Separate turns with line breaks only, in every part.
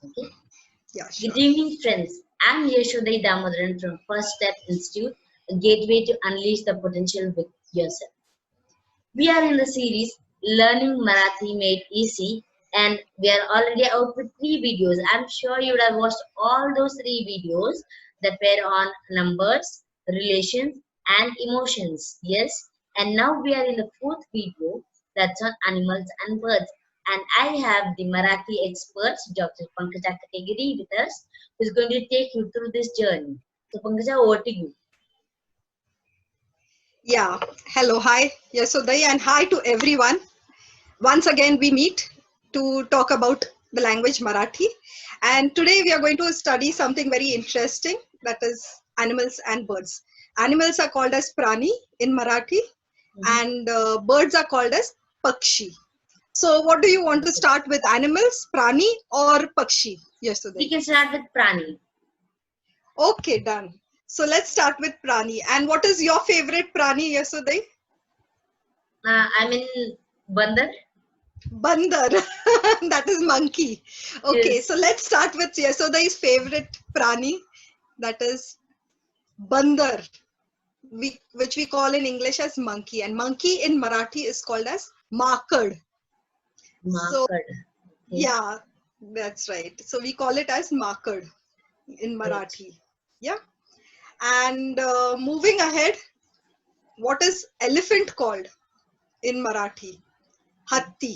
Okay.
Yeah,
Good
sure.
evening, friends. I'm Yashodai Damodaran from First Step Institute, a gateway to unleash the potential with yourself. We are in the series Learning Marathi Made Easy, and we are already out with 3 videos. I'm sure you would have watched all those 3 videos that were on numbers, relations, and emotions. Yes, and now we are in the fourth video that's on animals and birds. And I have the Marathi experts, Dr. Pankaja Kategiri, with us, who's going to take you through this journey. So, Pankaja, over to you.
Yeah. Hello. Hi, Yasodai, and hi to everyone. Once again, we meet to talk about the language Marathi. And today we are going to study something very interesting, that is animals and birds. Animals are called as prani in Marathi,
Mhm.
and birds are called as pakshi. So, what do you want to start with, animals, prani, or pakshi?
We
Yasodai.
can start with Prani.
Okay, done. So, let's start with prani. And what is your favorite prani, Yasodai?
I'm in Bandar.
Bandar. That is monkey. Okay, so
Yes.
let's start with Yasodai's favorite prani, that is bandar, which we call in English as monkey. And monkey in Marathi is called as makad. So,
Marked. Okay.
yeah, that's right. So we call it as makad in
Great.
Marathi. Yeah. And moving ahead, what is elephant called in Marathi? Hatti.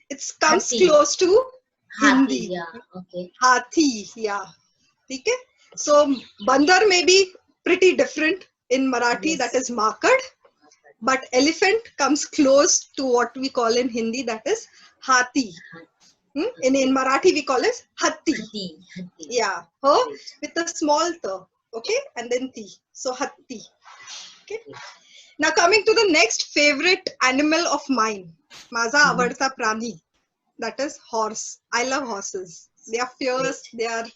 It comes
Hathi.
close to
Hathi.
Hindi.
Yeah. Okay.
Hathi, yeah. Okay. So bandar may be pretty different in Marathi, that
Yes.
is makad, but elephant comes close to what we call in Hindi, that is hathi. In
Okay.
Marathi we call it hatti.
Hathi. Hathi.
Yeah, ho
Great.
with a small t, okay, and then ti. So hatti. Okay.
Great.
Now coming to the next favorite animal of mine, माझा
Mhm.
आवडता प्राणी, that is horse. I love horses. They are fierce,
Great.
they are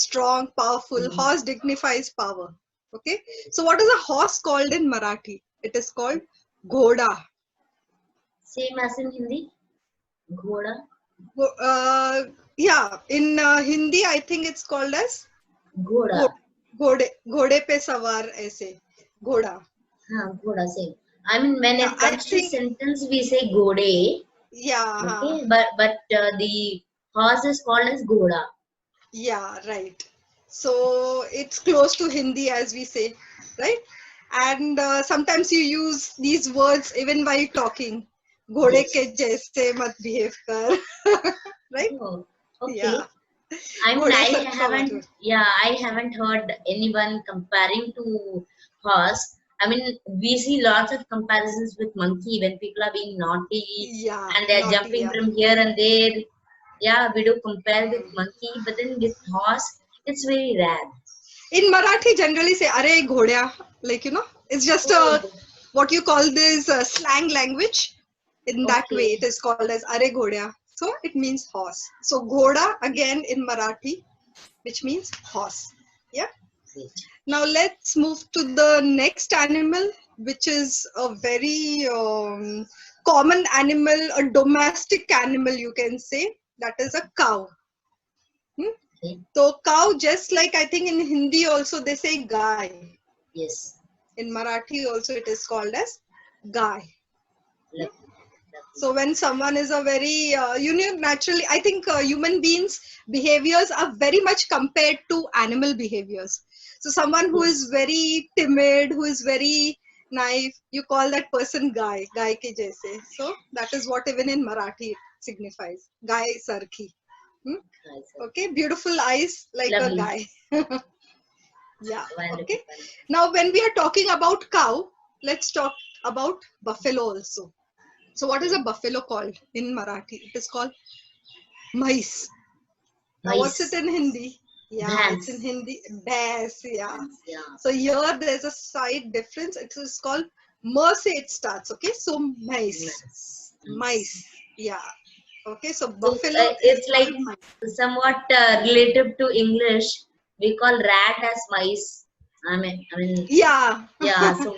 strong, powerful.
Mhm.
Horse dignifies power. Okay. So what is a horse called in Marathi? It is called ghoda.
Same as in Hindi. Ghoda.
Uh, yeah, in Hindi, I think it's called as
Ghoda.
घोड़े घोड़े पे सवार ऐसे घोड़ा.
Ghoda. Same. I mean, when
Yeah,
it
I
comes to
think,
sentence, we say Gode.
yeah,
Okay. But the horse is called as Ghoda.
yeah, right. So it's close to Hindi, as we say, right? And sometimes you use these words even while talking. घोड़े
Yes.
के जैसे मत behave कर. Right?
Oh,
Yeah.
okay. I mean,
घोड़ा सारखं वागं.
I haven't heard anyone comparing to horse. I mean, we see lots of comparisons with monkey when people are being naughty
Yeah,
and they're
naughty,
jumping
yeah.
from here and there. Yeah, we do compare with monkey, but then with horse, it's very rare.
In Marathi, generally say "Are घोड्या," like it's just a
Oh,
what you call this slang language. In that way,
okay.
it is called as "Are घोड्या." So it means horse. So ghoda again in Marathi, which means horse. Yeah.
Great.
Now let's move to the next animal, which is a very common animal, a domestic animal, you can say. That is a cow. Hmm?
Okay.
So cow, just like I think in Hindi also they say gai.
Yes.
In Marathi also it is called as gai.
Lovely. Lovely.
So when someone is a very, naturally, I think human beings' behaviors are very much compared to animal behaviors. So someone who is
Yes.
very timid, who is very naive, you call that person gai ke jaise. So that is what even in Marathi it signifies, gai sarki. Hmm?
Nice.
Okay, beautiful eyes like a
Lovely.
guy. Yeah, okay.
Wonderful. Wonderful.
Now, when we are talking about cow, let's talk about buffalo also. So, what is
Okay.
a buffalo called in Marathi? It is called mais. Now, what's it
Nice.
in Hindi? Yeah, it's in
Vans.
Hindi. Bas, yeah.
Vans. Yeah.
So, here there's a slight difference. It is called merce, it starts. Okay, so mais.
Nice.
Mais.
Nice.
Yeah. Okay, so
So
buffalo is
it's
called
like
mais.
somewhat relative to English. We call rat as mice. I mean,
Yeah.
yeah. So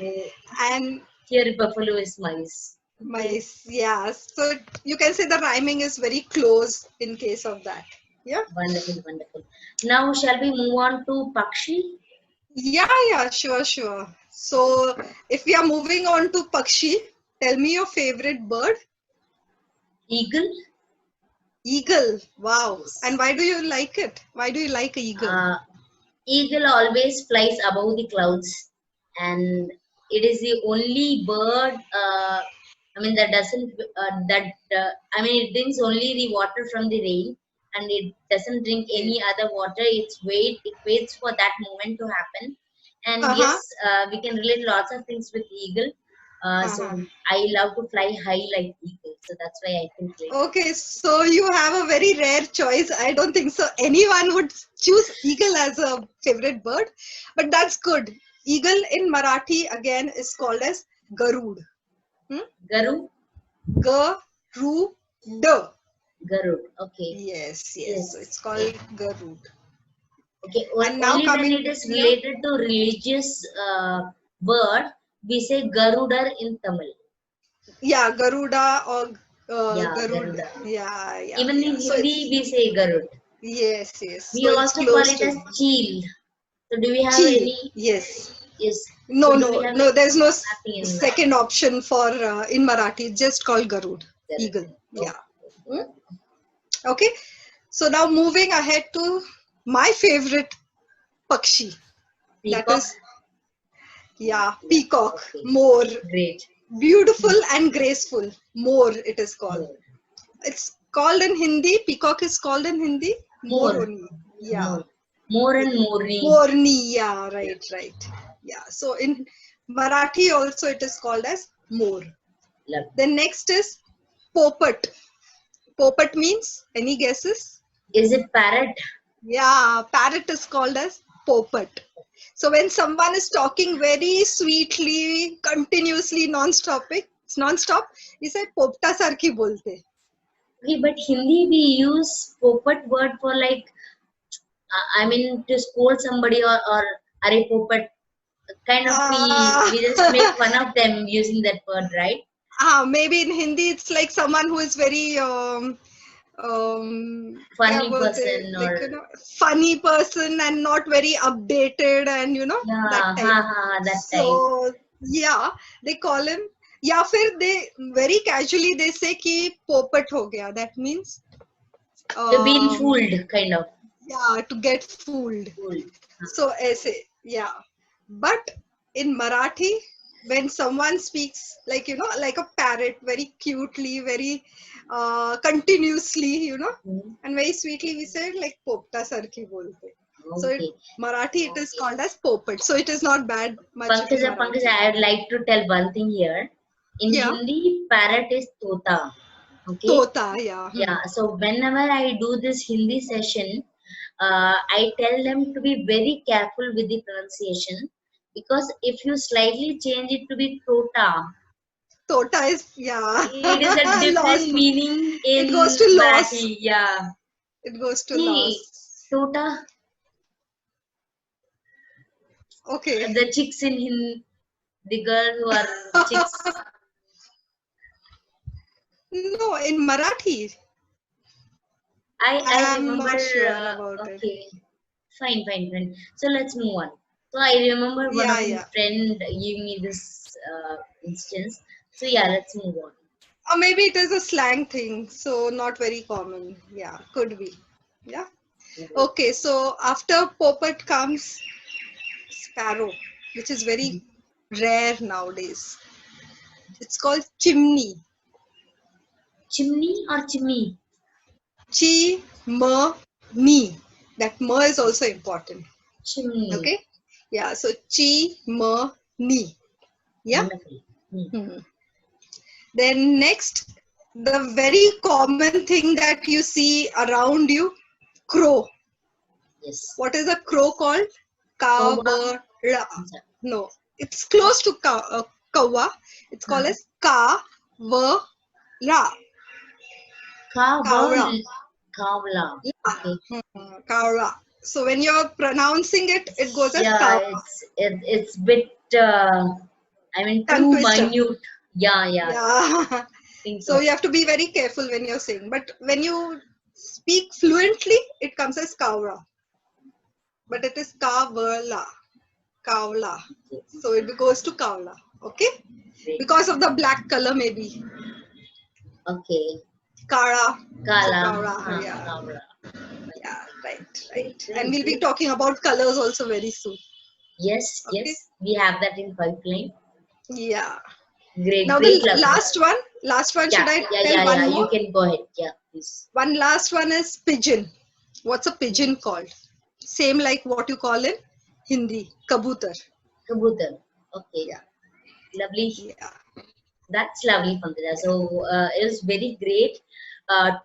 And
here buffalo is mice. Okay.
mice, yeah. So you can say the rhyming is very close in case of that. Yeah.
Wonderful, wonderful. Now, shall we move on to Pakshi?
Yeah, sure, sure. So, if we are moving on to Pakshi, tell me your favorite bird.
Eagle?
Eagle. Wow.
Yes.
And why do you like it? Why do you like eagle?
Eagle always flies above the clouds, and it is the only bird. I mean, that doesn't that I mean, it drinks only the water from the rain, and it doesn't drink
Okay.
any other water. It waits for that moment to happen. And yes,
Uh-huh.
we can relate lots of things with eagle.
Uh-huh.
So I love to fly high like eagle, so that's why I can relate.
Okay, so you have a very rare choice. I don't think so anyone would choose eagle as a favorite bird, but that's good. Eagle in Marathi again is called as Garud. Hmm?
Garu,
Garud.
Garud. Okay.
Yes. So
Yes.
it's called Garud.
Okay,
And now
only when
coming
it is
here,
related to religious word, we say Garudar in Tamil.
yeah, Garuda or
Yeah,
Garud.
Garuda. Even
Yeah.
in
So
Hindi,
it's
we say Garud.
yes.
We
So it's
also call
close
it as
to
Cheel. So, do we have
Chil.
any?
Yes.
Yes.
No,
So, do we
no,
have
no.
any?
There's no
Nothing in
second option for in Marathi. It's just called Garud,
Garud.
eagle. Yeah.
Okay.
Hmm? Okay. So now moving ahead to my favorite pakshi. That
Peacock.
is, yeah,
Yeah.
peacock,
Okay.
more
Great.
beautiful and graceful. More, it is called.
More.
It's called in Hindi. Peacock is called in Hindi. More
More.
only. Yeah.
More. More and
Yeah.
more.
Morni. Yeah.
Yeah.
Right. Yeah. So in Marathi also it is called as more.
Love.
Then next is Popat. Popat means, any guesses?
Is it parrot?
Yeah, parrot is called as Popat. So when someone is talking very sweetly, continuously, non-stop, we say Popta sarki bolte.
Okay, but Hindi we use popat word for like I mean to scold somebody or are popat kind of we just make
Uh,
fun of them using that word, right?
maybe in Hindi it's like someone who is very क्या
Funny
बोलते
person
like
or
funny person and not very updated and that
yeah,
type.
that type.
So yeah, they call him या फिर they very casually they say कि पोपट हो गया. That means
You're being
um,
fooled, kind of
yeah, to get fooled.
fooled.
So ऐसे, yeah. But in Marathi, when someone speaks like like a parrot, very cutely, very continuously,
Hmm.
and very sweetly, we say like popta sarki bolte. So in
Okay.
Marathi it is called as popat. So it is not bad much in
Pankaj,
Marathi.
I would like to tell one thing here. In
Yeah,
Hindi, parrot is tota. Okay.
tota. Yeah.
Yeah, so whenever I do this Hindi session, I tell them to be very careful with the pronunciation because if you slightly change it to be tota,
Tota is, yeah,
it is a different
loss.
meaning
It goes
in
to loss.
Marathi. Yeah.
It goes to
See,
loss.
tota,
Okay.
the chicks in the girls who are chicks.
No, in Marathi,
I
I am
remember.
not sure about it.
Okay, fine. So let's move on. So I remember one of my
Yeah.
friend gave me this instance. So yeah, let's move on.
Or maybe it is a slang thing, so not very common. Yeah, could be. Yeah. Okay, so after Popat comes Sparrow, which is very rare nowadays. It's called chimney.
Chimney or chimney?
Chi, ma, ni. That ma is also important.
Chimney.
Okay. Yeah, so chi, ma, ni. Yeah.
Wonderful. Hmm.
Hmm. Then next, the very common thing that you see around you, crow.
Yes.
What is a crow called?
Kawa.
Kavara. No, it's close to kawa. It's called as kavara.
Kawa.
Kavra.
Kavla. Okay.
Kavra. So when you're pronouncing it, it goes as
Yeah,
kavra.
it's bit. I mean,
Tongue
too
twister.
minute. Yeah.
Yeah.
Think
So
so.
you have to be very careful when you're saying. But when you speak fluently, it comes as Kaura. But it is Kavala. Kavala. So it goes to Kavala. Okay?
Great.
Because of the black color, maybe.
Okay.
Kara. So
Kala.
Kaura. Yeah.
Kavra.
Yeah. Right.
Great,
Right. And
great,
we'll be
great.
talking about colors also very soon.
Yes,
Okay?
yes. We have that in pipeline.
Yeah.
Great,
Now
great,
the
lovely.
last one, should
Yeah,
I
yeah,
tell
yeah, yeah.
one
You
more?
can go ahead. Yeah, please.
One last one is pigeon. What's a pigeon called? Same like what you call in Hindi, kabutar.
Kabutar. Okay.
Yeah,
Lovely.
yeah,
That's lovely, Pankaj.
yeah,
So it was very great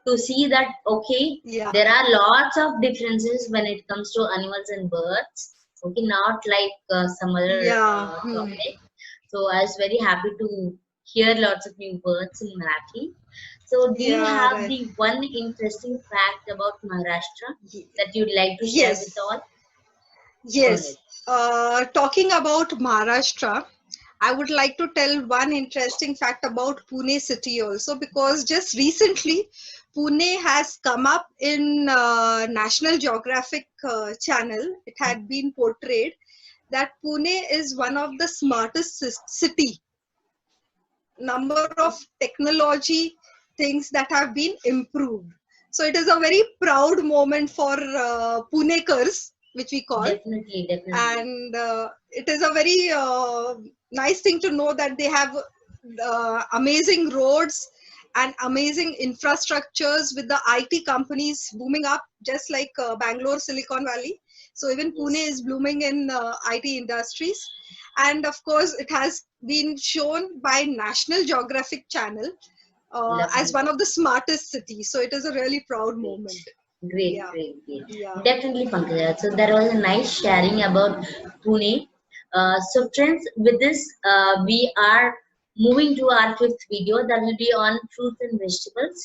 to see that, okay,
yeah,
there are lots of differences when it comes to animals and birds. Okay, not like some other
yeah,
topic. So I was very happy to hear lots of new words in Marathi. So do you
yeah,
have
right.
the one interesting fact about Maharashtra
Ye-
that you'd like to share with
Yes,
all? Go ahead.
yes. Talking about Maharashtra, I would like to tell one interesting fact about Pune city also, because just recently Pune has come up in National Geographic channel. It had been portrayed that Pune is one of the smartest city. Number of technology things that have been improved. So it is a very proud moment for Punekars, which we call,
Definitely, definitely.
and it is a very nice thing to know that they have amazing roads and amazing infrastructures with the IT companies booming up, just like Bangalore, Silicon Valley. So even Pune
Yes,
is blooming in IT industries, and of course, it has been shown by National Geographic Channel as
lovely.
one of the smartest cities. So it is a really proud
Great,
moment.
great,
Yeah,
great, great.
yeah.
Definitely, Pankaj. So there was a nice sharing about Pune. So friends, with this, we are moving to our fifth video that will be on fruits and vegetables.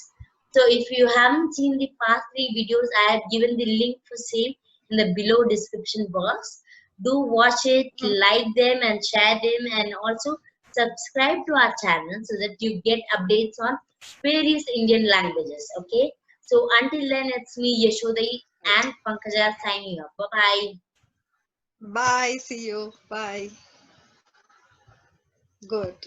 So if you haven't seen the past three videos, I have given the link for same in the below description box. Do watch it,
Mm.
like them and share them, and also subscribe to our channel so that you get updates on various Indian languages. Okay. So until then, it's me, Yashodai and Pankaja signing off. Bye bye.
Bye. See you. Bye. Good.